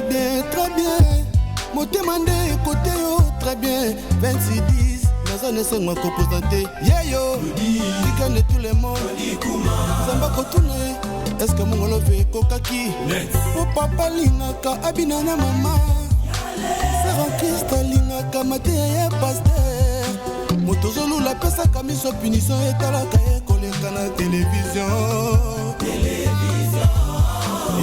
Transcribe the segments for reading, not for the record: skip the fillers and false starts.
bien, très bien. Moté mandé, côté yo, très bien. 26-10, Naza ne s'est pas composanté. Yeah yo, Dika ne tous les mots. Samba Kotune, est-ce que mon love kokaki? Oh papa lingaka, abinana mama. Sarokista lingaka, mate ya pasteur. Motozolo la pesa kamiso punition et talaka ye koleka na télévision.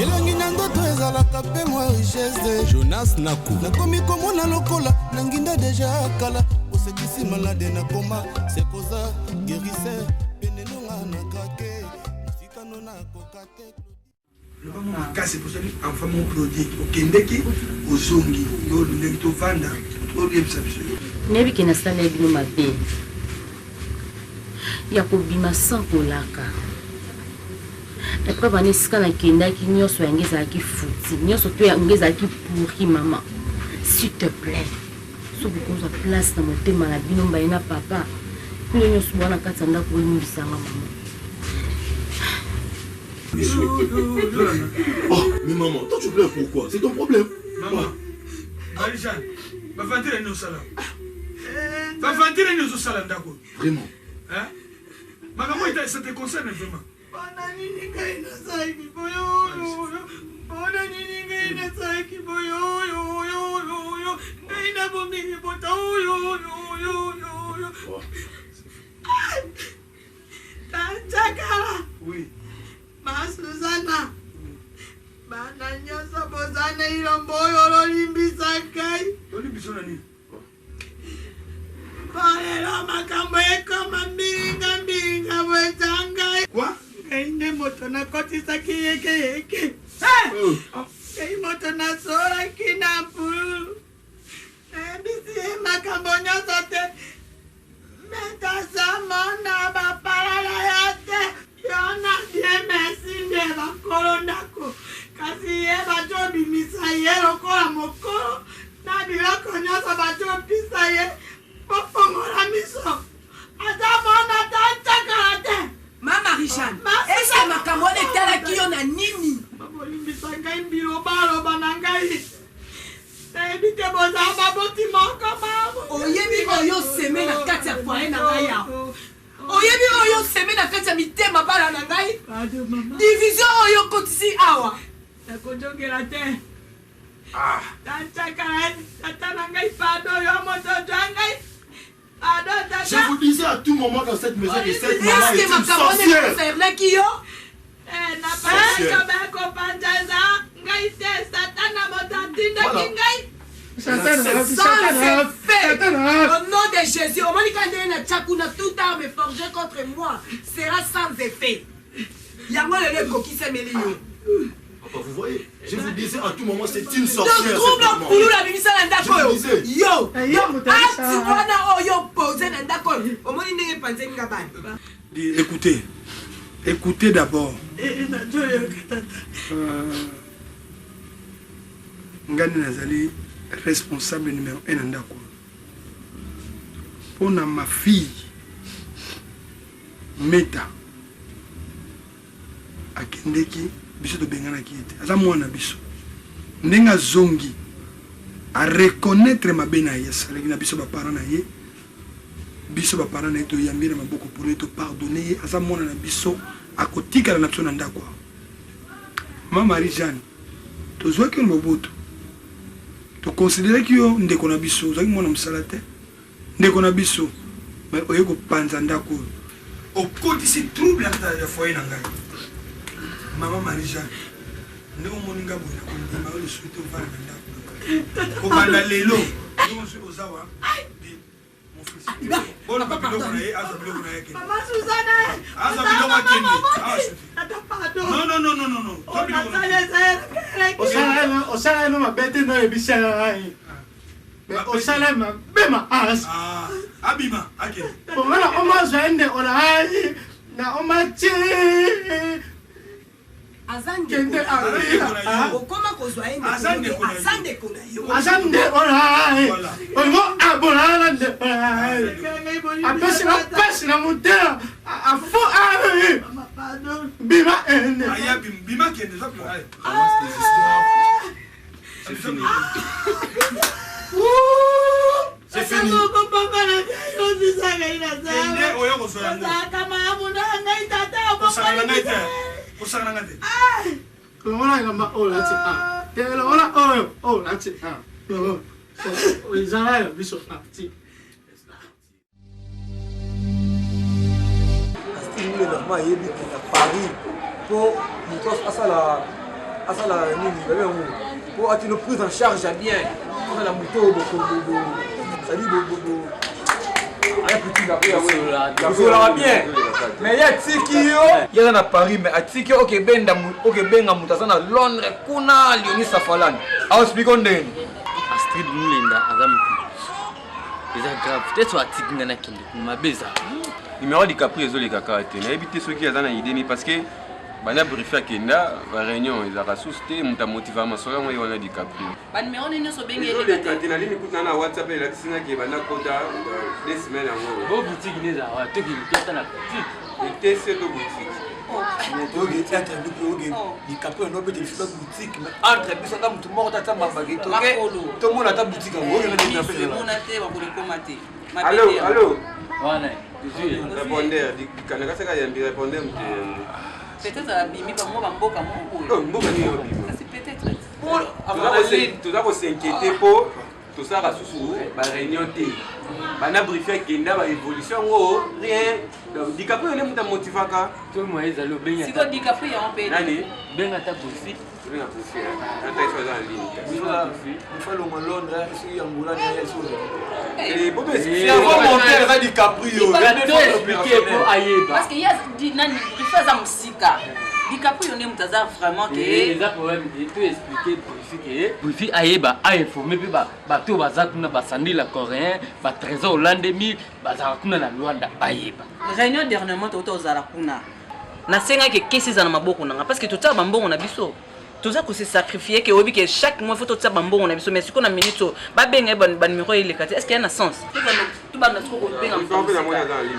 Elangi na ndoto ezalaka pe mwa richesse. Jonas Naku nakomi komona lokola nanginda deja kala osekisi malade na koma sekoza guérisseur penenonga na kake musikano na kokate. Le moment casse pour ça enfin mon produit okendeki ozongi yo lungi to vanda o bien ça nebi kena sala bino mabe ya kobima sans kolaka. Après Vanessa na kenda ki nyoso yangeza ki futi nyoso to yangeza ki pourri maman s'il te plaît so bukoza place na motema na bino mba ina papa kule nyoso bwana katanda ko yimbisanga maman. Oh mais maman toi tu pleures pourquoi? C'est ton problème. Maman Marie-Jeanne va vendre nos salons va vendre nos salons d'accord Vraiment hein maman ça te concerne vraiment. Oui. Ma Susana. Bananya sabozana ilomboyo lolimbisa kai. Lolimbisa nani? Parela makambo ekoma mbinga wetanga. Quoi? Kainde moto na kotisa kiyeke. Kei moto na sora kinapulu. Bisi makambo nyoso te. Meta samona baparala yate. Yona die mesi nela kolondako. Kasi ye bajo bimisa ye lokola mokolo. Na biloko nyoso bajo pisa ye. Pofongola miso. Ata mona tanta karate. Mama Richard, est-ce que ma camone est à la qui on a nini? Babolimbisa ngai mbilo baloba na ngai. Ebite bozaba botima kama. Oyebi oyo seme na kati ya foyer na ngai ya. Oyebi oyo seme na kati ya mitema bala na ngai. Division oyo kotisi awa. Nakojongela te. Tanta karate, tata na ngai pado yo moto ngai. Je vous disais à tout moment dans cette maison que cette maman est une sorcière. Au nom de Jésus, au moment où toute arme forgée contre moi sera sans effet. Vous voyez, je vous disais à tout moment, c'est une sorcière. Écoutez, écoutez d'abord. Ngani Nazali, responsable numéro 1 Ndako. Pour ma fille, Meta, Akendeki. Biso to bengana kiete aza mwana biso ndenga zongi a reconnaître mabena yes avec na biso ba parents na ye biso ba parents na to yambira maboko pour to pardonner aza mwana na biso akotika na biso na ndako Mama Marie-Jeanne to zwa ke loboto to considérer que yo ndeko na biso zaki mwana musala te ndeko na biso mais oyeko panza ndako okotisi trouble ya foyer na ngai. Maman Marie-Jeanne, nous avons dit que nous avons souhaité au Val. Au Val Lélo, nous avons souhaité aux Awa. Mon fils. Maman Susana. Non. Osala ma bête no ebisa. Mais osala ma bema as. Abima, OK. Voilà, on m'a joindre on a na on m'a tiré. Azande okoma kozwa ende azande kona yo azande olai omo abona nde apesi na mutera afo ari bima ende aya bima kende ça pleurer C'est fini. C'est fini. Paris pour pour être une prise en charge bien pour la moto ça dit bien mais il y a Tikio il y a à Paris mais à Tikio OK benga mutazana Londres kuna Lionis Safalan a explique on den Astrid Mulinda azam eza grave peut-être atikinga na kinde mabeza numéro DiCaprio ezoli kaka te na ebité soki aza na idée mais parce que bana briefé kenda ba réunion ezaka susté muta motiva masolo mo yona DiCaprio ba numéro nini so bengé le kati na limi kutana na WhatsApp et la tsina ke bana kota des semaines avant bo boutique neza wa to ki kota na boutique était c'est de boutique DiCaprio no bete fila boutique mais entre biso ka mutu moko tata mabagi to ke to mona ta boutique ngo ngena DiCaprio mona te ba ko komate allô wana répondeur dikana saka yambi répondeur peut-être abimi ba mo ba mboka moko non mboka ni c'est peut-être tout ça s'inquiéter pour tout ça rasusu ba réunion té bana briefé kenda ba évolution ngo rien donc DiCaprio ne muta motivaka to mo ezalo benya siko DiCaprio on peut nani benga ta boutique benga boutique ata iso dans ligne il faut le Londres si Angola ni eso et bon mais c'est avant monter à DiCaprio parce que y a nani il fait ça musika DiCaprio ne mutaza vraiment que les problème il peut expliquer Brifi ayeba a informé pe ba to baza kuna ba sandila coréen ba trésor hollandais mi baza kuna na Luanda ayeba réunion dernièrement to zara kuna na senga ke kesi za na maboko nanga parce que tout ça bambongo na biso tout ça ko se sacrifier que obi que chaque mois faut tout ça bambongo na biso mais siko na minute ba benga ba numéro il est est-ce qu'il y a un sens tout ba na trop ko benga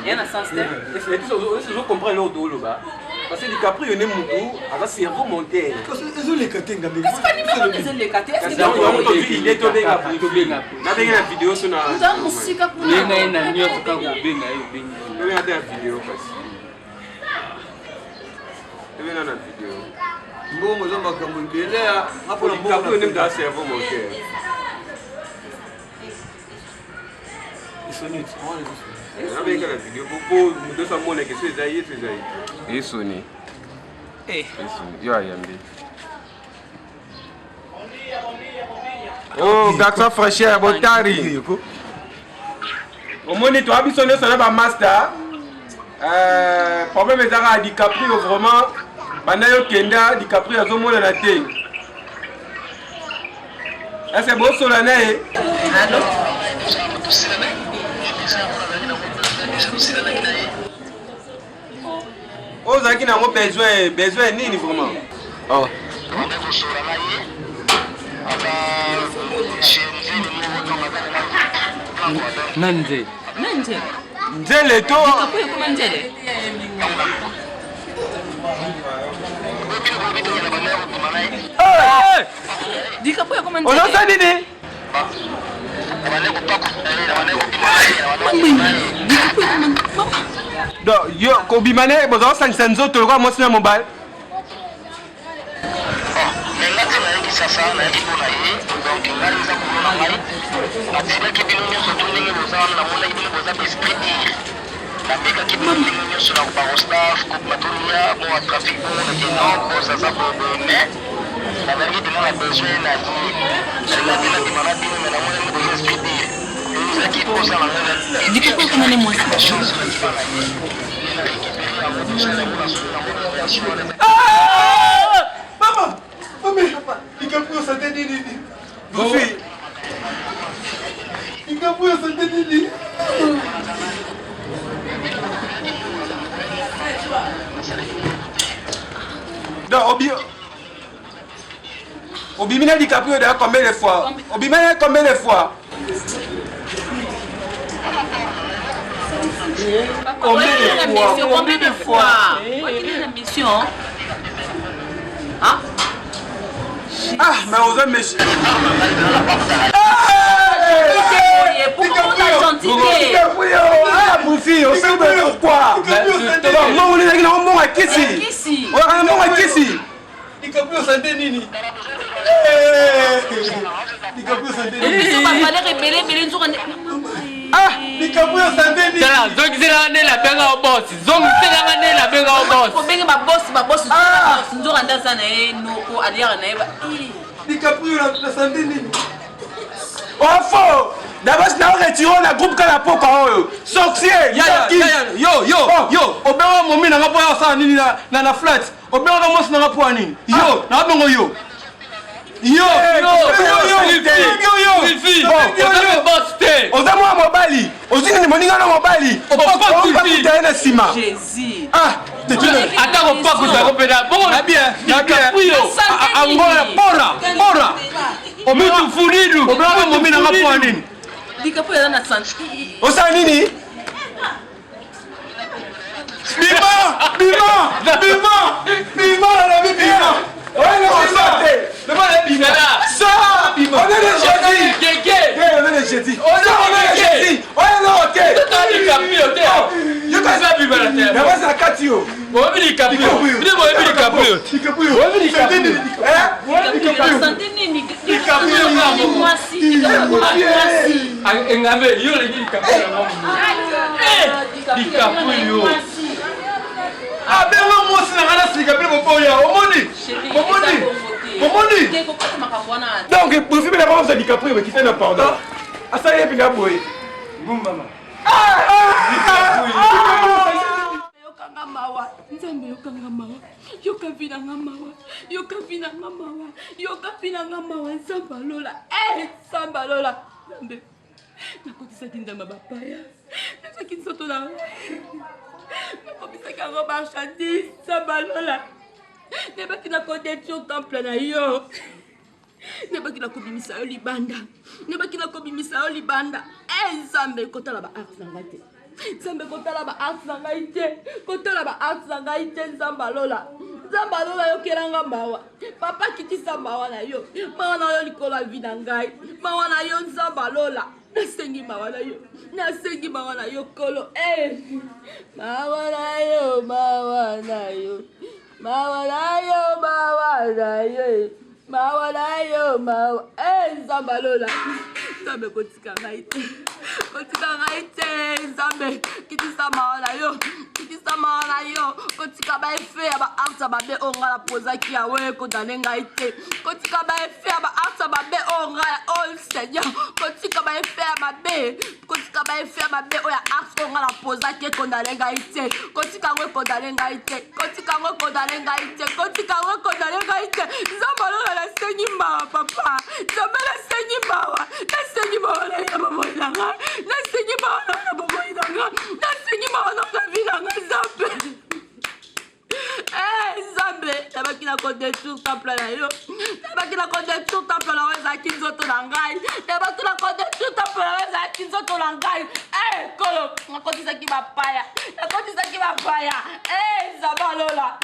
il y a un sens et tu comprends l'autre là bas parce que DiCaprio ne mutu aka cerveau monter ezole katenga mais est-ce pas numéro ezole katenga est-ce que il est tombé na benga vidéo sur na za musika kuna na nyo ko ka benga yo benga benga ta vidéo parce benga na vidéo mbongo zo makambo ngele hapo na DiCaprio ne mutu cerveau monter isonit na benga na vidéo pour deux ça mona que c'est zaïe et sonné yo ayambi oh garçon fraîcheur botari omoni to abiso ne sona ba master problème ezaka DiCaprio vraiment banda yo kenda DiCaprio azomona na te est-ce que bon sola na e allô ozalaki nango besoin nini vraiment oh nanje nzele to DiCaprio comment nzele DiCaprio comment nzele onosa nini donc yo kobimane bozala osangisa nzoto lokola mwasi na mobali DiCaprio comment est moi Maman, DiCaprio ça te dit DiCaprio ça te dit donc obimina DiCaprio d'ailleurs combien de fois obimina combien de fois combien de fois mission hein Ah, mais on a méchant. Pourquoi on t'a gentil? Ah, mon fils, on sait pourquoi. Moi, on est dans mon ici. On est dans mon ici. Dikaprio santé nini? Dikaprio santé nini? Ah, Dikaprio santé nini? Tala, zongi zela ne la benga au boss. Zongi zela ne la benga au boss. Ko benga ba boss. Nzo anda sana noko aliya na eba. Dikaprio la santé nini? Oh faux! D'abord, je vais retirer la groupe quand la peau quand sorcier! Yo! Obenga momi na ngapo ya sa nini na flat. Obenga mo sina ngapo nini? Yo, na bengo yo. Yo! Oza mwa mobali! Ozini ni moninga na mobali! Opa na sima! Jésus! Ah! Attends, on pas que ça repéda. Bon, na bien! Angola, pora! Obenga furidu! Obenga momi na ngapo nini? Dikaprio na santé. Osa nini? Bima! On est Ah, ben moi c'est la race qui appelle mon boya. Omoni. Donc, pour finir la réponse de DiCaprio, mais qui fait le pardon. Ah, ça y est, puis là, boy. Boum, maman. Yokanga mawa, nzambe yokanga mawa. Yokavina ngamawa. Yokavina ngamawa nzamba lola. Nzamba lola. Nzambe. Nakotisa kindamba bapaya. Nakotisa soto na. Nakotisa kango marchandise nzamba lola. Nebaki na kodetio temple na yo. Nebaki na kobimisa yo libanda. Nzambe kotala ba art na ngate. Nzambe kotala ba art na ngaite. Nzamba lola yokelanga mawa. Papa kitisa mawa na yo. Mawa na yo likola vi na ngai. Mawa na yo nzamba lola. Nasengi mawa na yo kolo. Mawa na yo. Nzamba lola. Nzambe kotika ngaite. Nzambe kitisa mawa na yo. Kotika ba efe ya ba arta ba be onga la pozaki ya we kodane ngaite. Kotika ba efe ya ba arta ba be onga oh Seigneur. Kotika ba efe ya ba be oya arta onga la pozaki kodane ngaite. Kotika we kodane ngaite. Nzamba lola la sengi mawa papa. Nzamba la sengi mawa na ya mama ilanga. Na sengi mawa na babo ilanga. Na sengi mawa na vilanga Nzambe. Nzambe, nabaki na kodetsu temple na yo. Nabaki na kodetsu temple na wezaki nzoto na ngai. Kolo, nakotisaki bapaya. Nzamba lola.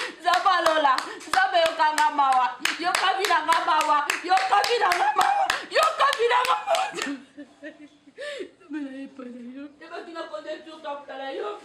Nzambe yokanga mawa. Yokavina ngamawa. Nabaki na kodetsu temple na yo.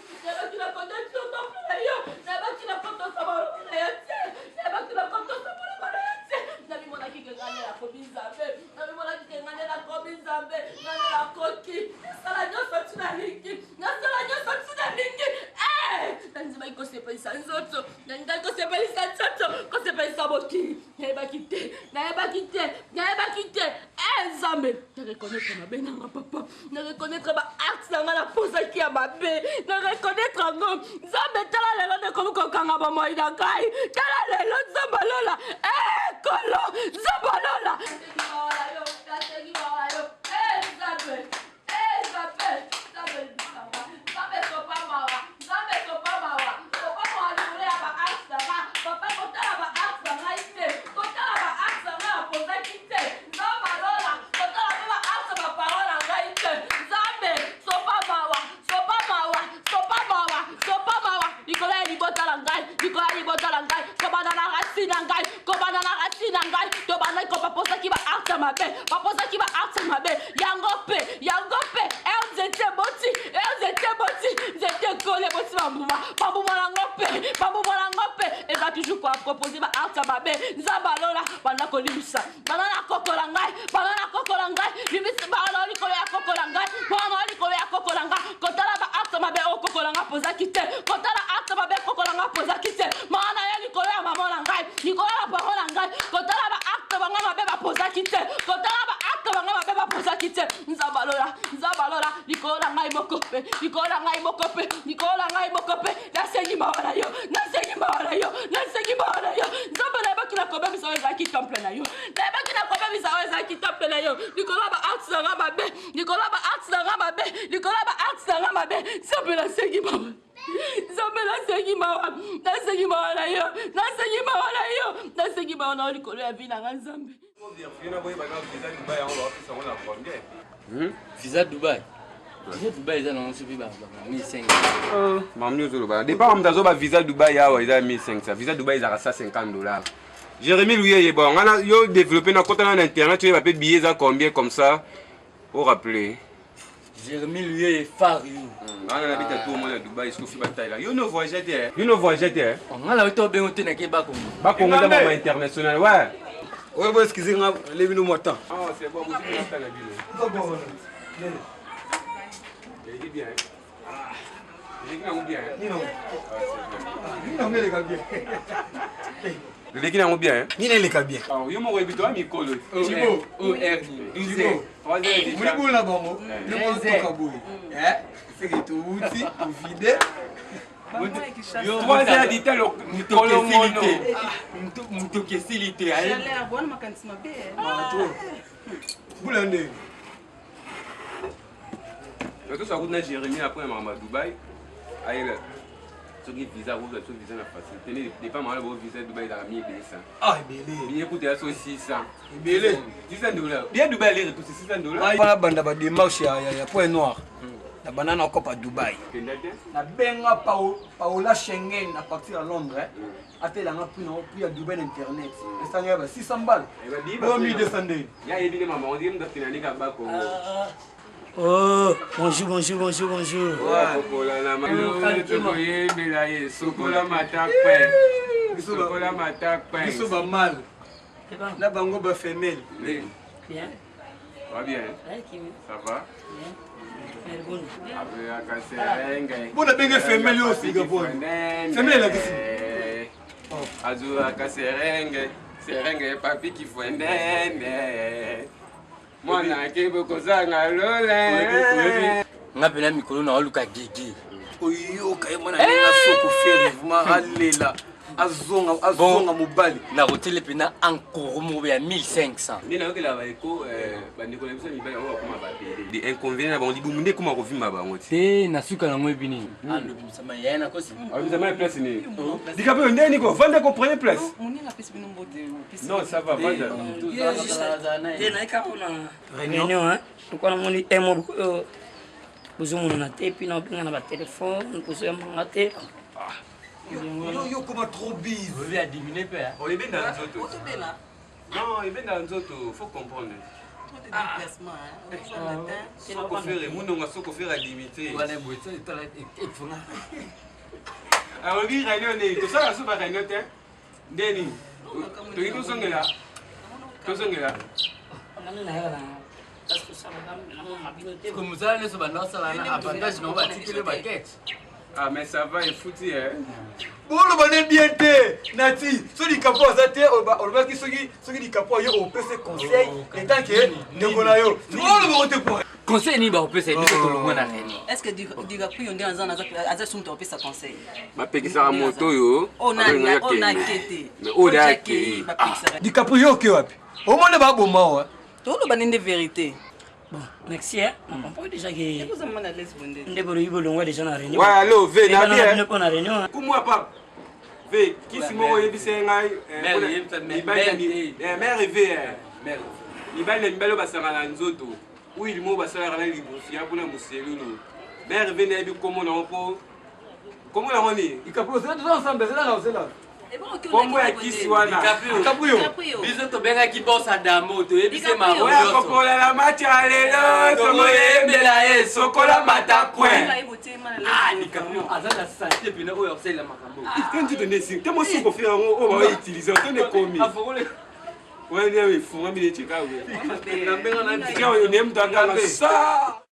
Ne reconnaître ma acte dans la pose qui a ma baie. Ne reconnaître un homme. Zambe tala lelo de comme kokanga ba moi dakai. Tala lelo zambalola. Kolo zambalola. mabe bapozaki ba acte mabe yango pe nzete boti nzete kole boti bambuma nango pe eza toujours pour proposer ba acte mabe nzamba lola bana kolimisa bana na kokola ngai limisi bana likolo ya kokola ngai kotala ba acte mabe okokola nga pozaki te kotala acte mabe kokola nga pozaki te mana ya likolo ya mama na ngai likolo ya papa na ngai kotala ba acte banga mabe bapozaki te kotala ba acte banga mabe bapozaki te nzabalola likolo na ngai mokope nasengi mawa na yo nzabala bakina kobe bisawo ezaki temple na yo likolo ba acte na mabe nzabela sengi mawa nasengi mawa na likolo ya vi na nga nzambe visa Dubaï eza nango soki 1500 mamni ozoloba départ moto azoba visa Dubaï awa eza 1500 visa Dubaï ezaka $150. Jérémy Louye bon ngana yo développé na kota na internet tu vas billet eza combien comme ça pour rappeler Jérémy Louye Fario ngana na bita tout le monde à Dubaï est-ce que fi bataille là yo no voyager te ngala to bengo te na ke bakongo za mama international ouais Ouais, bon, excusez-moi, levez-nous mon temps. Ah, c'est bon, vous êtes dans la ville. Il dit bien. Il dit bien. Le qui n'a bien. Ni ne le cas bien. Ah, yo mo rebito ami kolo. Chibo, OR ni. Chibo. Muli bula bomo. Le mo to kabui. C'est que tout outil, tout vide. Yo moi j'ai dit tel kolo mono. Muto kesilité. J'allais avoir ma cantine mabe. Ah, toi. Bula ndé. Tout ça route na Jérémy après maman Dubaï. Aïe là. Ce qui visa roule sur visa na facilité. Les femmes ont visa Dubaï dans 1200. Ah, belé. Bien écoutez à 600. Belé. $600. Bien Dubaï les tout $600. Ah, bana banda ba démarche ya point noir. La banane encore pas Dubaï. La benga Paola Schengen à partir à Londres. Até la prix non prix à Dubaï internet. Ça y est 600 balles. 2200. Il y a évidemment maman on dit me donner na ba ko. Oh, bonjour. Ouais, Sokola na ma. Sokola matakpe. Sokola matakpe. Biso ba mal. Na bango ba femelle. Bien. Va bien. Ça va? Bien. Après à Kaserenge. Bon, benga femelle aussi gabo. Femelle la kisi. Azu à Kaserenge. Serenge papi qui faut ndene. Mwana kebo kozanga lole. Nga pena mikolo na oluka gigi. Oyo kaye mwana ninga soko fere vraiment alela. Azonga mobali. Na hôtel pena encore mo ya 1500. Ndina okela ba eko bandeko na biso mibali ngo bakoma ba pele. Di inconvénient na bango dibumunde kuma ko vima bango ti. Te na suka na ngwe bini. Ando bisama ya na kosi. Bisama place ni. Dikapo ndeni ko vanda ko premier place. Moni na pesi bino mbote. Non, ça va vanda. Te na ka pona réunion hein. Tukona moni emo buzumu na te puis na pinga na ba téléphone pour se mangate. Yo comment trop bise. Vous voulez diminuer père. On est bien dans Nzoto. Non, il est bien dans Nzoto, faut comprendre. Déplacement hein. Soko faire munonga soko faire à limiter. Voilà boito etola efuna. Alors bi réunion ne to ça so ba réunion te. Ndeni. To iko songela. To songela. Nani na hela na. Parce que ça va na mabinote. Comme ça ne so ba nosala na avantage no ba tikile ba quête. Ah mais ça va, il foutu hein. Bon le bané bien té. Nati, so di kapo za té o ba ki soki di kapo yo o PC conseil et tant que ndeko na yo. Bon le bote quoi. Conseil ni ba o pesa biso to longwa na réunion. Est-ce que diga ku yonde anza aza sumto opesa conseil? Ma pekisa moto yo. On a kete. Mais o da ke. Di kapo yo ke wapi? O monde ba boma wa. To lo banende vérité. Bon, merci hein. On comprend déjà que vous avez mal à l'aise bonde. Ndebolo yibolo déjà na réunion. Ouais, allô, ve na bien. On a réunion. Comment papa? Ve, qui si mo yebise ngai? Mère ve. Mère. Ni bale mbelo basanga na Nzoto. Oui, il mo basala na libufia pona muselulu. Mère ve na bi comment na po. Comment na ngoni? Di kapo ça tous ensemble, c'est là. Kombo ya kisi wana. Caprio. Biso tobengaki boss Adamo toyebise maro. Oya kokola la match ya lelo tomoyembela ye sokola matakwe. Ah, ni Caprio azana santé pena oyo osela makambo. Quand tu donnes si, tu m'as su confier en on va utiliser on est commis. Ouais, il faut même les checker ouais. Quand on aime dans ça.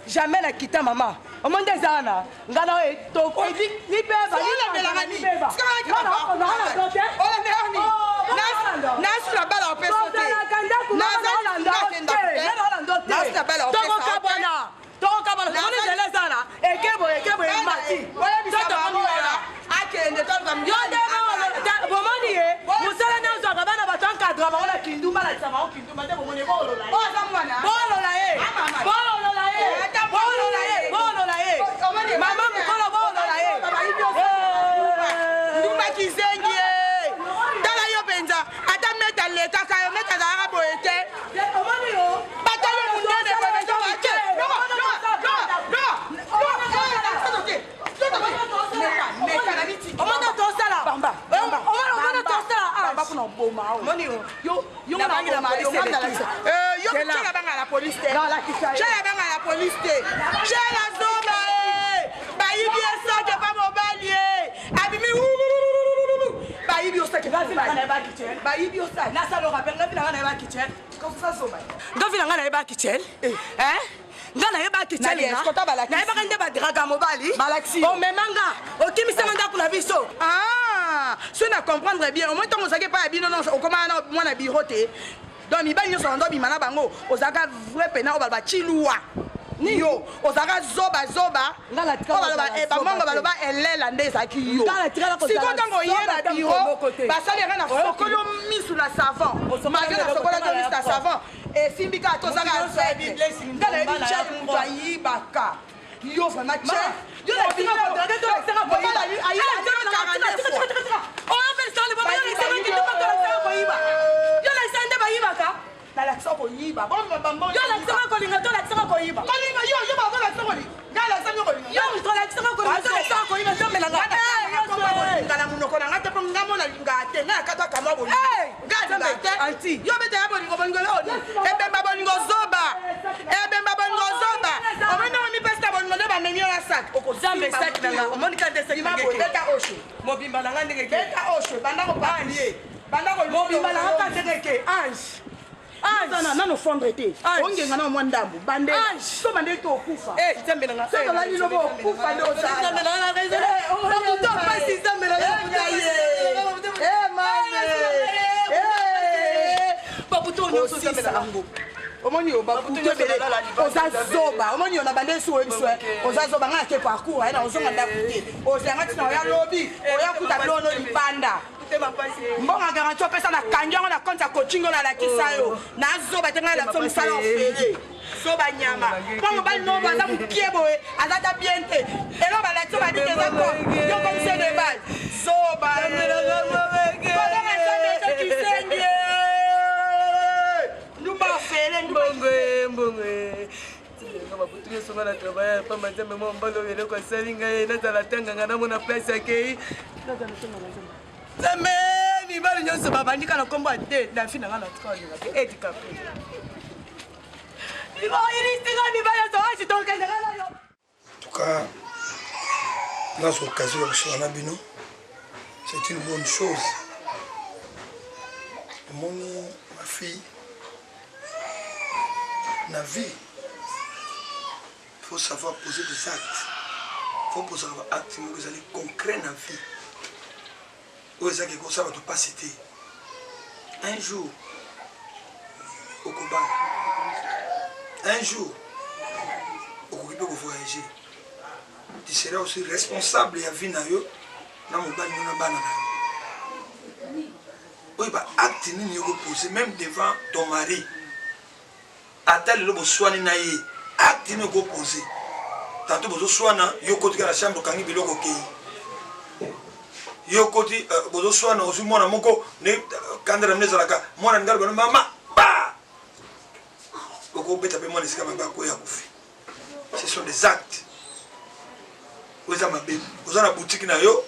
Jamais na kita mama. O monde zana. Ngana e to ni beba ni beba. Nasu la bala opesote. Nasu la bala opesote. Toko kabana. Moni zele zana. Ekebo mati. Toto kamiola. Akende to kam. Yo de bomoni e. Musala na zo kabana batanka drama wala kinduma la tsama kinduma de bomoni bolo la. O zamwana. Bolo la e. Bolo la e. Bolo la e. Mama mkola bolo la e. Ndumba kizengi e. Dala yo benza. Ata meta leta kayo meta za boete. Omani yo. Batale mundone kwa beto wache. Omanda tosala. Bamba. Omanda tosala. Bamba kuna boma. Omani yo. Yo na mali omanda la. Yo chala banga la police. Chala banga la police. Chala zoma e. Bayibi esoke pa mobali e. Abimi Bayibi osake na vila ba kitchen. Bayibi osake. Na salo rappel na vila na ba kitchen. Comme ça zoma. Ndo vila na ba kitchen. Ngana yeba kitchen na. Na yeba kande ba draga mobali. O memanga. O kimisa manda kuna biso. Ah, so na comprendre bien. Au moins tant on sait pas bien non on comment moi na biroté. Donc mi ba nyoso ndo bi mana bango. Ozaka vrai pena o balba chilua. Niyo, ozaka zoba. Ngala tika ba mongo baloba elela ndeza ki yo. Si ko tango yena biro, ba sali rena fokolo misu na savon. Magana sokola to misu na savon. Et simbika to zaka zebi blessing. Ngala bi chef mutwa yibaka. Yo vraiment chef. Yo la bino ko draga to sera ko yiba. Ayi o ya fel sali baba yo sema ki to ko yiba. Yo la sande ba yiba ka. La soko yiba. Bon yo la sema ko linga to la sema ko yiba. mwa bolingo. Anti, yo bete ya bolingo bolingo loni. Ebemba bolingo zoba. Ebemba bolingo zoba. Omena mi pesta bolingo de ba menyo na sak. Okozambe sak nanga. Omonika de sak ngeke. Beta osho. Mobimba nanga ndenge. Beta osho. Banda ko palier. Banda ko mobimba nanga kandeke. Ange. Ange nano fondre te. Ongenga na mwa ndambo. Bande. So bande to okufa. Nzambe nanga. So la lino bo okufa ndo sa. Nzambe nanga rezele. Ba to pasi nzambe nanga. Babuto nyo so nzambe nanga. Omoni yo babuto bele. Oza zoba. Omoni yo na bande so ebiswe. Oza zoba nga ke parcours ena ozonga ndakuti. Oza ngati na ya lobby. Oya kuta blono lipanda. Mbonga garanti opesa na kanjongo na konta coachingo na lakisa yo na zoba tenga la so misala ofele soba nyama pongo bali no baza mukie boye azata bien te elo bala so ba dike za ko yo comme c'est de bal soba kola na sobe to kisenge ndumba ofele mbonge ngaba putuye songa na travail pa manzembe mo mbalo yele ko salinga na tala tanga ngana mona place akei na tala tanga Zame, mi bali nyonso babandika na kombo ate na fina ngana tukoni na edika pe. Ni ba iristinga ni ba ya so toka ngana yo. En tout cas, dans cette occasion de Bino, c'est une bonne chose. Ma fille, la vie, il faut savoir poser des actes. Il faut poser des actes que vous allez concret dans la vie. Vous allez pas citer. Un jour, au combat, un jour, au Kokipe pour voyager, tu seras aussi responsable de la vie dans mon ban. Oui, bah, acte ni poser même devant ton mari. Attends le soin ni naïe. Acte ni poser. Tantôt vous soin na yo côté la chambre quand il biloko kei. Yo koti bozo swana osu mwana moko ne kandara mneza laka mwana ngalba na mama ba oko beta pe mwana sika maba ko ya kufi. Ce sont des actes. Oza mabe oza na boutique na yo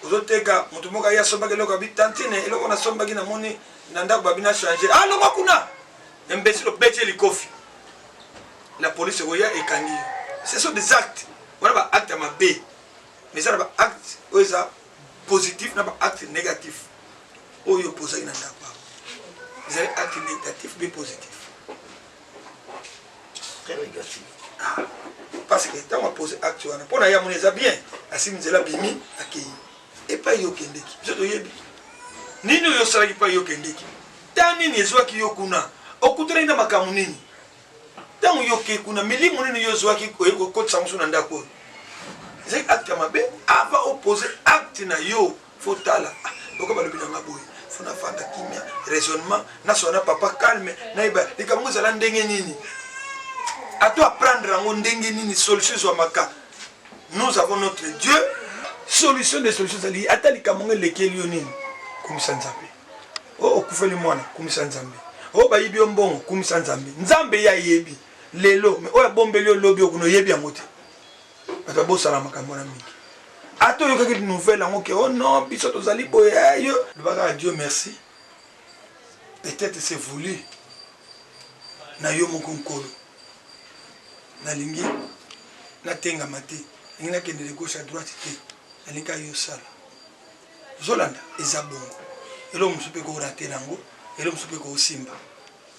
ozo teka mutu moka ya somba keloko bi tantine eloko na somba kina moni na ndako babina changer ah no makuna imbécile bete li kofi. La police oya ekangi. Ce sont des actes. Voilà ba acte mabe. Mais ça ba acte oza positif n'a pas acte négatif. Oh, yo posé n'a pas. Vous avez acte négatif mais positif. Très négatif. Ah, parce que quand on pose acte, on a pour la yamoneza bien. Asim zela bimi akei. Et pas yo kendeki. Je dois yebi. Nini yo sala ki pas yo kendeki. Tani ni zwa ki yo kuna. Okutere na makamu nini. Tangu yo ke kuna milimu nini yo zwa ki ko ko tsamsu na ndako. C'est acte mabe avant opposer acte na yo fotala boko balobi na maboy fona fanda kimia raisonnement na sona papa calme na iba likamuza la ndenge nini ato apprendre ngo ndenge nini solution zo maka nous avons notre Dieu solution des solutions ali atali kamonge lekeli yo nini kumisa nzambe o okufeli mwana kumisa nzambe o bayibi ombongo kumisa nzambe nzambe ya yebi lelo mais o ya bombeli lobi okuno yebi yangote ata bosala makambo na mingi ato yo kaki nouvelle ngo ke oh non biso tozali boye yo le baka Dieu merci peut-être c'est voulu na yo moko nkolo na lingi na tenga mate ngina kende de gauche à droite te na linga yo sala zolanda eza bongo elo musupe ko rater nango elo musupe ko simba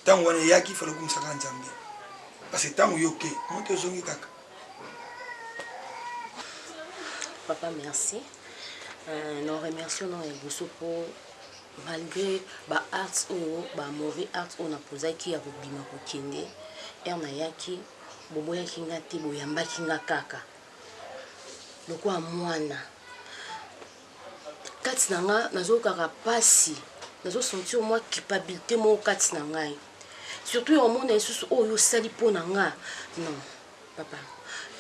tango wana yaki falo kumsaka nzambe parce que tango yo ke moto zongi kaka. Papa, merci. Nous remercions nos pour malgré les arts ou les mauvais arts on a posé qui a bobima kokende et on a yaki boboya kinga te boyamba kinga kaka. Loko amwana. Kati nanga nazo kaka pasi. Nazo sentir moi culpabilité mo kati nanga. Surtout au monde esusu oyo sali po nanga. Non, papa.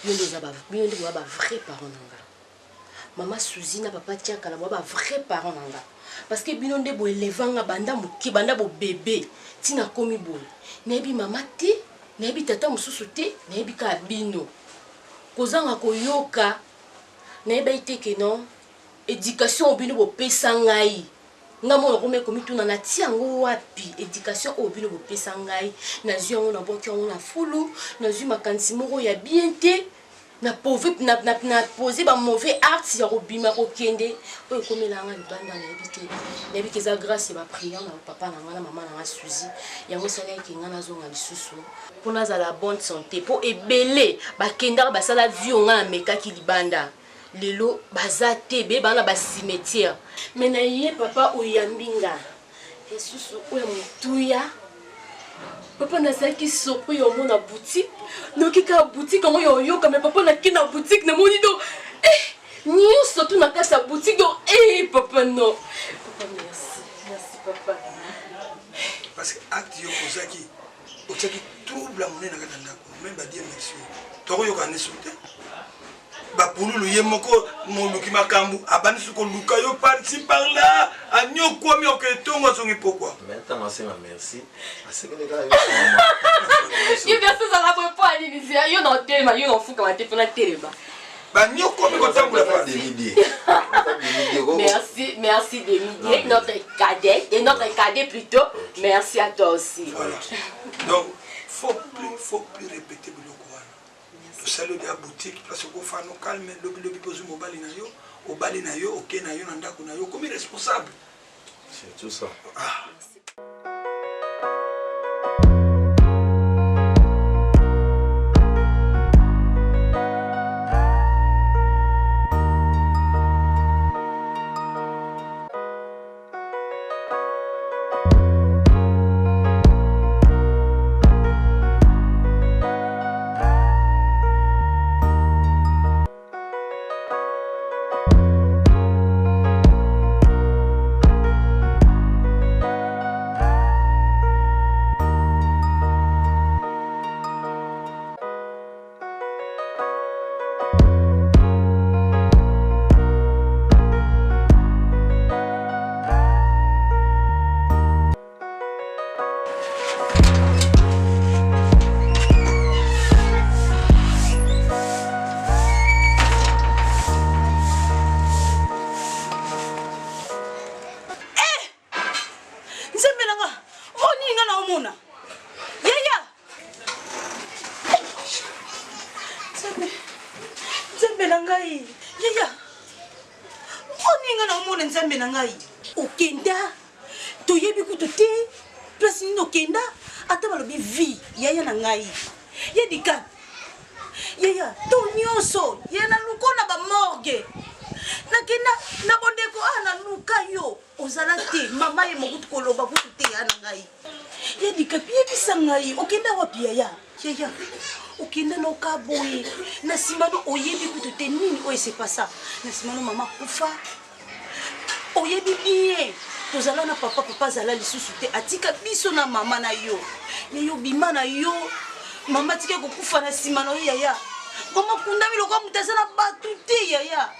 Bien des ba vrai parents nanga. Maman Souzina papa Tiaka la ba vrai parent nanga parce que bino nde bo elevanga banda muki banda bo bébé tina komi boy nebi mama te nebi tata mususu te nebi ka bino kozanga koyoka nebi iteke non éducation bino bo pesa ngai nga mona kome komi tuna na tiango wapi éducation au bino bopesa ngai na zio na boki na fulu na zui makanisi moko ya bien te na posé ba mauvais acte ya robima ko kende oyo komela nga libanda na ebite na ebike za grâce ba prière na papa na nga na mama na nga Suzy yango sala ki nga na zonga lisusu pona za la bonne santé po ebele ba kenda ba sala vie nga meka ki libanda lelo bazate be bana ba cimetière mais na ye papa oyambinga Jesus oyo mutuya papa na saki surpris yo mona boutique no kika boutique ngo yo comme papa na kina boutique na moni do ni surtout na kasa boutique do papa non papa merci papa parce que acte yo kozaki otaki trouble amone na katanda ko même ba dire merci toko yo kana sauter ba pululu ye moko moluki makambu abani suko luka yo parti par là anyo kwa mi oketongo songi pourquoi maintenant c'est merci parce que les gars yo merci ça la pour pas ni yo no tema yo no fuka ma tepona teleba ba nyo kwa mi kotambula pas merci Demi notre cadet et notre cadet plutôt merci à toi aussi voilà donc faut plus répéter salut de la boutique parce que fa no calme lobi pozu mobali na yo obali na yo ok na yo na ndako na yo comme responsable c'est tout ça okenda toyebi kutu te place nini okenda ata balobi vie yaya na ngai yedika yaya to nyonso ye na luko na bamorgue nakenda na bondeko na luka yo ozala te mama ye mokutu koloba kutu te ya na ngai yedika yebisa ngai okenda wapi yaya yaya okenda na okaboye na simano oyebi kutu te nini oyo se pasa na simano mama kufa oyebi bien tozala na papa zala lisusu te atika biso na mama na yo yo bima na yo mama tika kokufa na sima na yo yaya mama kundami lokwa mutaza na batu te yaya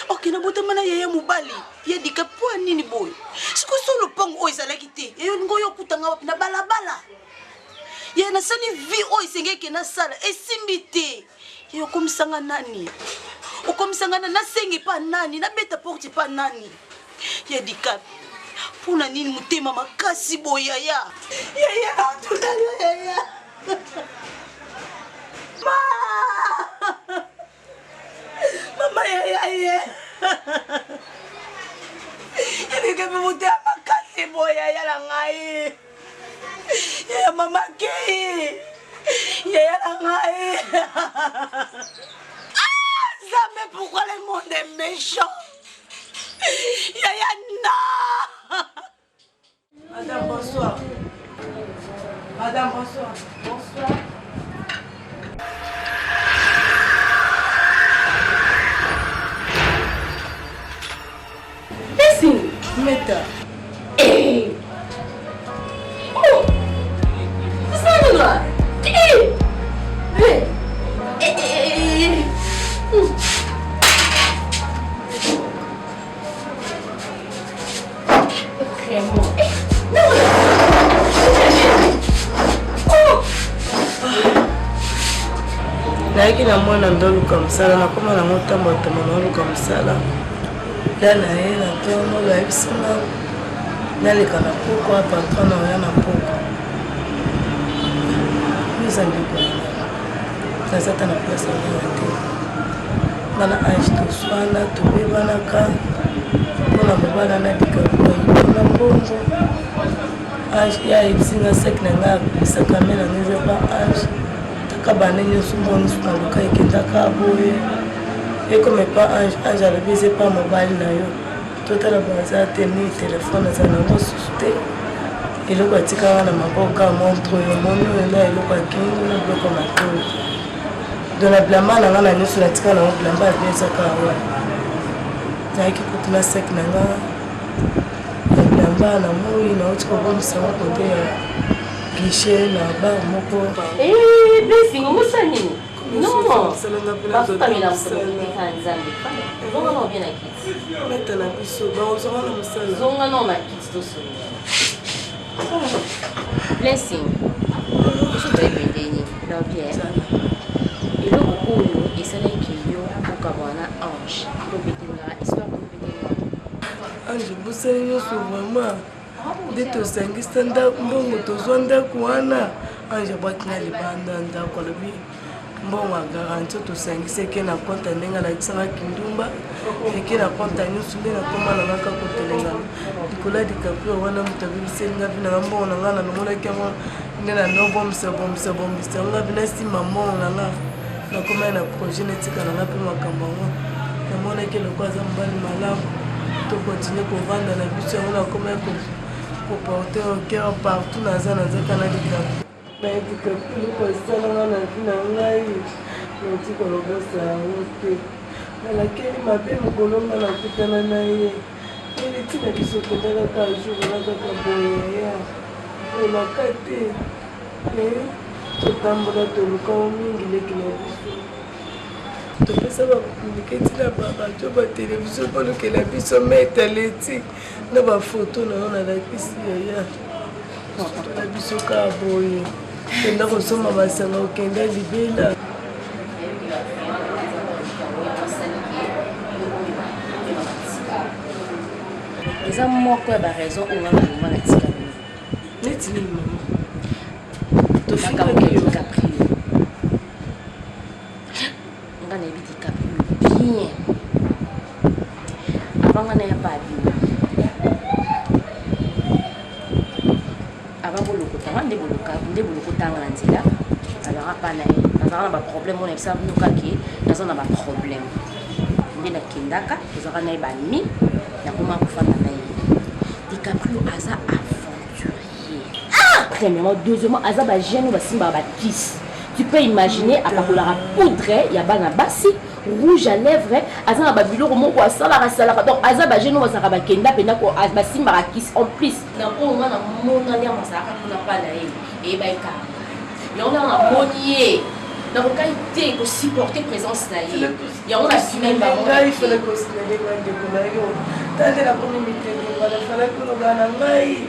okena botama na yaya mobali yedika po nini boy siko solo pango oyo ezalaki te yo ngo yo kutanga na balabala ya na sani vi oyo esengeki na sala esimbi te yo komisanga nani okomisanga na sengi pa nani na beta porte pa nani yedika puna nini mutema makasi boya ya tunalo yaya mama yaya yedika mutema makasi boya ya la ngai ya mama ke ya la ngai jamais pourquoi le monde est méchant. Yaya, non. Madame, bonsoir. Madame, bonsoir. Bonsoir. Listen, Meta. Hey. Oh. C'est là. Hey. Hey. Hey. nayaki na mwana ndoluka mosala nakoma nango tambotambo naoluka mosala la na ye na tono bayebisanga naleka na poko patron na oya na poko eza ndeko naza ta na place yango te ngana ange toswana tobebanaka mpona mobala nalika koyibona mbongo ange ya yebisinga sek na ngai akomisaka me nango eza pa ange taka bane nyonso mbongo suka luka ekendaka boye ekome pa ange alobi eza pa mobali na yo totala baza teni telefone aza nango susu te eloko atikaka na maboka montre oyo moni oyo na eloko akingi na biloko matoi don na bilamba na nga na nyonso natika nango bilamba abiezaka awa nayaki kotuna sek na nga na bilamba na moi nauti kobomisa moko nde ya gishe na bar moko blessing omosa nini non bafutamela motoleka nzambe zonga na obie na kiti meta na biso baozonga na mosala zonga na na kiti tosolola blessing biso toyebendeni na bien eloko oyo esalaki yo okabwana ange tobetelaka histoire tobetelaka ange bosali nyonso vraiment nde tosangisa ndako mbongo tozwa ndako wana ange abwakinga libanda ndako alobi mbongo agaranti oyo tosangisa eke na konta ndenge alakisaka kindumba eke na konta nyonso nde nakoma na ngaka kotelengana likola dikaprio wana moto abibiselinga binanga mbongo na nga nalongolaki yango nde na bombisa nga bina nsima mbongo na nga nakoma na projet netika na nga mpe makambo yango namonaki eloko aza mobali malamu tokontinue kovanda na biso yango nakoma koporte oker partout nazaka na dikaprio nayebika biloko esalanga na vi na ngai noti kolobosa yango te nalakeli mabe mokolonga nakutana na ye eleti na biso kenda kaka jour na kaka boyeya elaka te totambola toluka mingi leki na biso topesa bapublike ntina baradio batelevizio bolukela biso metaleti na bafoto na yo nalakisi yaya na biso kaka boye kenda kosomba masanga okenda libela eza moko ya baraison oyo nga nalonga na tika neti nini mama tofinaka dicaprio nga nayebi dicaprio bien avant nga naya pa abima avant bolokota nga nde bolokotanga na nzela azalaka pa na ye nazalaka na baproblème ona ebisa nokaki naza na baproblème nde nakendaka tozalaka na ye bami nakoma kofanda na ye dicaprio aza aventurier premièrement deuxièmement aza bagene oyo basimbaka bakisi tu peux imaginer apakolaka poudre ya bana basi rouge à lèvres aza na babiloko moko asalaka donc aza bagene oyo bazalaka bakenda mpena basimbaka kisi en plus na mpo nga na monani ya mazalaka mpona pa na ye eyebaka yango nanga namoni ye nakokai te kosupporte présence na ye yango nasimai bangai fele kosinale bandeko na yo tande nakomi mitengo nafala koloba na ngai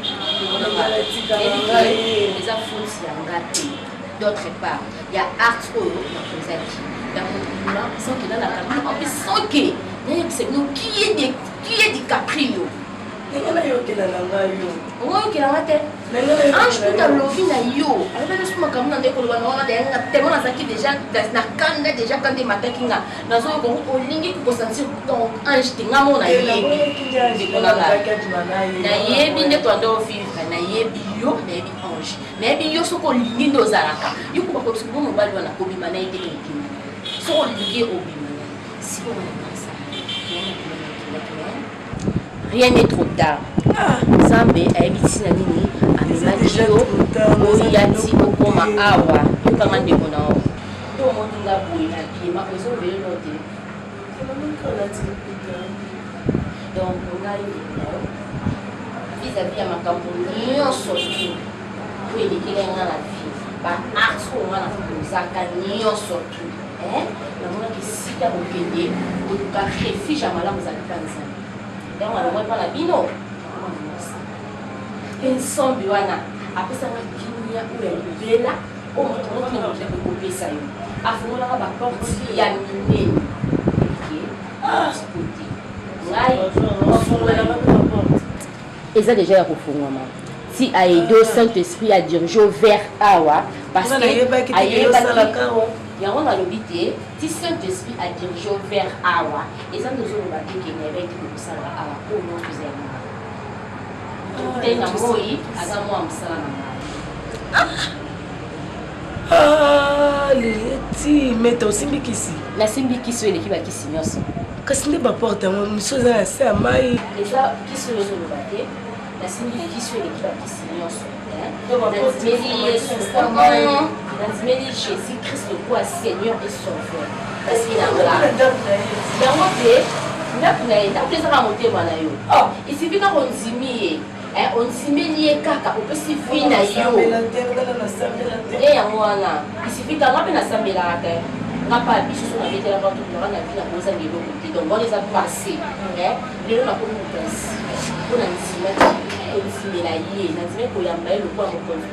natikala ngai eza faute ya nga te d'autre part ya art oyo nakozaki ya kokuna sokenda na kabino ape soke nayebisa bino qui est dicaprio ndenge nayokela na ngai yo oyokelanga te ange kuta lobi na yo alobaki so makambo na nde koloba na wana deyanga tellement nazalaki déjà na kanda déjà kanda emataki nga nazoyoka olingi kosentir donc ange te nga mo nayebi nde toanda ovivre nayebi yo nayebi ange nayebi yo soki olingi nde ozalaka yo kobakobisobo mobali wana kobima na ye te ekimi soki olingi obima na ye sikokonaasa rien n'est trop tard nzambe ayebisi na nini amemaki yo oyati okoma awa yokanga ndeko na o nde omoninga boye na piema ozobelelo te donc ngai vis-à-vis ya makambo nyonso tu oyo elekeli nga na vie baart oyo nga na kozaka nyonso tu namonaki esika kokende koluka refuge ya malamu ezali mpa nzambe yango alongwaki mpona bino ensemble wana apesanga kimia oyo ya libela oyo moto moko na moto ekopesa yo afungolaka baporte ya minene kote ngai Et ça déjà, il y a si a aidé au Saint-Esprit à diriger vers Awa, parce que il y a un lobité, si Saint-Esprit a dirigé vers Awa, et ça nous a dit qu'il y avait tout ça Awa pour nous Leti, mais t'as aussi mis ici. La simbi qui soit l'équipe qui signe. Qu'est-ce que tu portes à moi? Monsieur Zana, c'est à Maï. Les gens qui sont le bâté, la simbi qui soit l'équipe qui signe. Dans Jésus-Christ, le roi Seigneur et Sauveur. Parce qu'il a il suffit qu'on dit on s'immélie kaka on peut suffire na yo et ya mwana il suffit qu'on a na sambela ka na pas biso na metela ba tout na vie na boza ngelo kuti donc on les a passé lelo na ko mutasi on a nsimela ye na nzime ko yamba le kwa mo konfi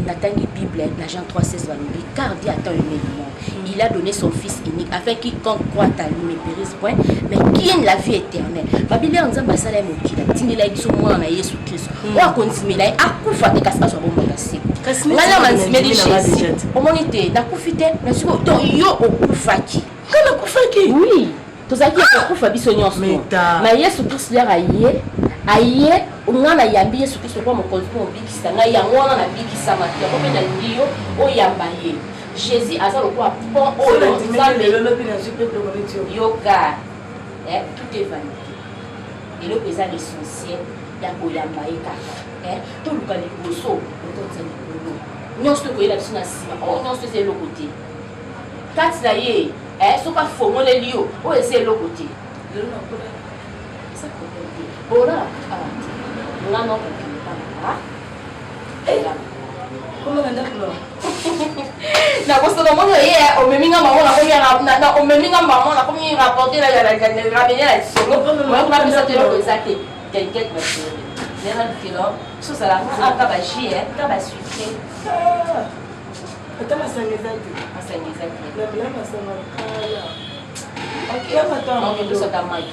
Natangi Bible, l'agent 316 va nous dire, car Dieu attend un élément. Il a donné son fils unique, afin quiconque croit à lui ne périsse point, mais qui ait la vie éternelle. La Bible en disant, Basala Mokila, Tinila Gisumwa na Jésus Christ. Ou à continuer là, à coup fa de casca sur bon bagasi. Ngala manzimeli Jésus. Au monité, na kufite, na suko to yo okufaki. Kana kufaki? Oui. Tozaki okufa biso nyonso. Mais Jésus Christ leur aye ungana yambi Yesu Kristo kwa mokonzi mo bikisa nga yangwana na bikisa matia ko pena ndiyo o yamba ye Jésus azalo kwa pont o nzambe yoka tout est vanité et le présent essentiel ya ko yamba ye kaka to luka ni boso to tsani ko nyonso ko ila bisina sima o nyonso c'est le côté kat la ye so ka fomo le liyo o c'est le côté le no ko ça ko ora non non comment on a na kosto na mono ye o meminga maman na ko na o meminga maman na ko mi rapporter la ramener la solo moi pas besoin de le exacter quelqu'un va se faire un filo so ça la ka ba ji ka ba sucré attends ma sangeza la ma sangeza ok attends on est sur ta mic.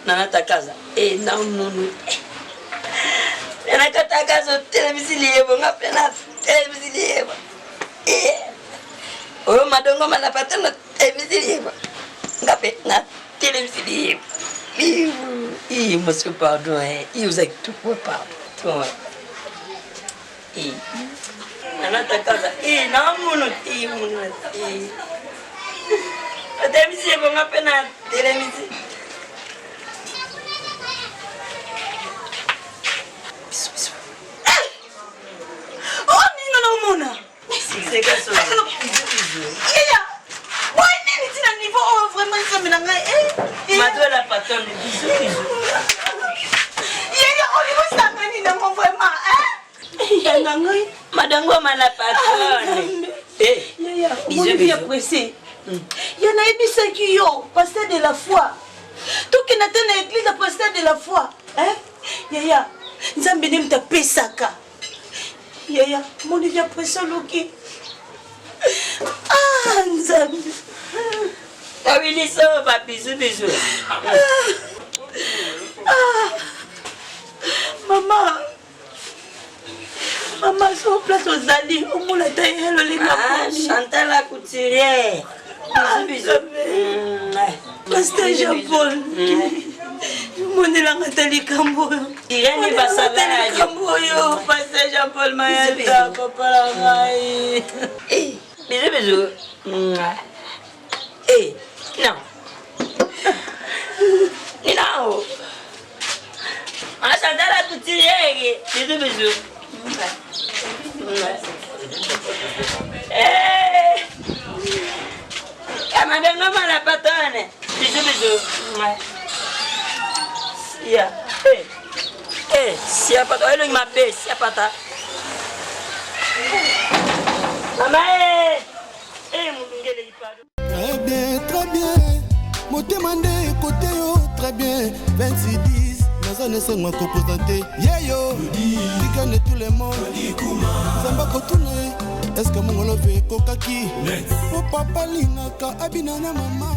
Nanatakaza naununu nanakatakaza televisiliyevo ngapena televisiliyevo oyo madongo manapata na televisiliyevo ngape na televisiliyevo monsieur pardon vous êtes tout pour pardon nanatakaza naununu televisiliyevo ngapena televisiliyevo. Oh, Nino no mona. C'est quoi ça? Yeah. Why nini tina niveau oh vraiment ça me nanga Madou la patronne bisous. Yeah, on va s'amener dans vraiment Ya nanga madango mala patronne. Yeah, on est pressé. Ya na ebisa ki yo, pasteur de la foi. Tout qui n'atteint l'église pasteur de la foi. Yaya, nzambe ne mta pesaka. Yaya, mon Dieu pression loki. Ah, Nzambe. Kabiliso, papisu, bisu. Maman, sur place aux alliés, au moins la taille, Chantal la couturière. Pasteur Jean-Paul. Mon élan Nathalie Cambo. Irène Bassalage. Camboyo, Pasteur Jean-Paul Mayata, Papa Langaï. Bisous. Non. Non. Ah, Chantal la couturière. Bisous. Madame la patronne. Bisous. Yeah. Si a pas elle m'a fait, si a pas ta. Maman Très bien. Motema nde côté yo, très bien. 26-10. Nazane sont ma composante. Yeah yo. Tika ne tout le monde. Zamba kotune. Est-ce que mon love kokaki? Oh papa lingaka abinana mama.